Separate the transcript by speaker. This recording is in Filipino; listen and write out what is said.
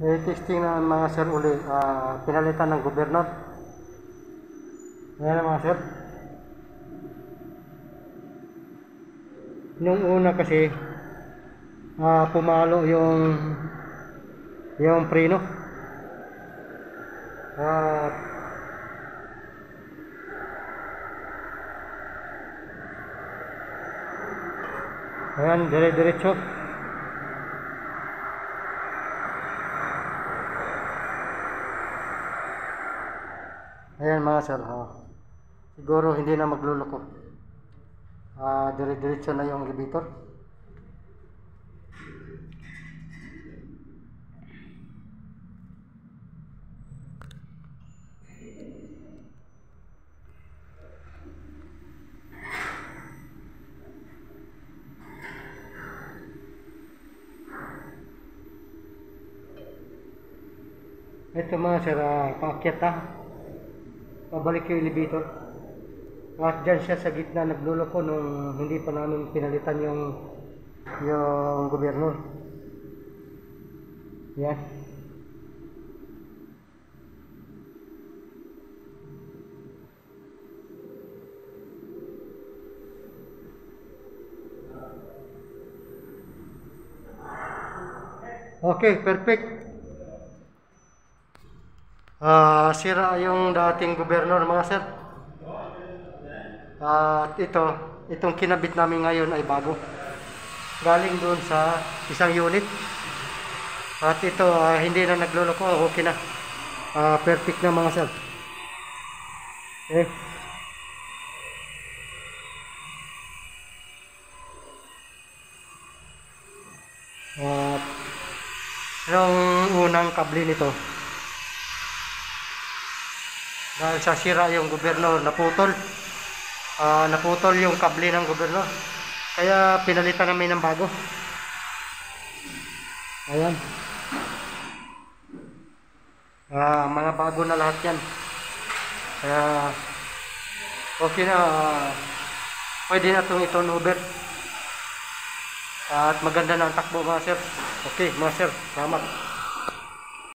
Speaker 1: Testing na mga sir uli, pinalitan ng gobernador. Ayan mga sir. Nung una kasi pumalo yung preno. Ayan, dire-diretso. Ayan mga sir, siguro hindi na magluloko. Dire-diretso na yung elevator. Ito mga sir, paakyat na. Pabalik yung elevator. At dyan siya sa gitna nagluloko nung hindi pa namin pinalitan yung gobyerno. Yan. Okay, perfect. Sira yung dating gobernador mga sir. At itong kinabit namin ngayon ay bago. Galing doon sa isang unit. At ito hindi na nagluloko, okay na. Perfect na mga sir. Okay. Yung unang kable nito, dahil sa sira yung gobernador, naputol yung kable ng gobernador, kaya pinalitan namin ng bago. Ayan, mga bago na lahat yan, kaya okay na. Pwede na itong i-turnover at maganda na ang takbo mga sir. Okay mga sir, salamat.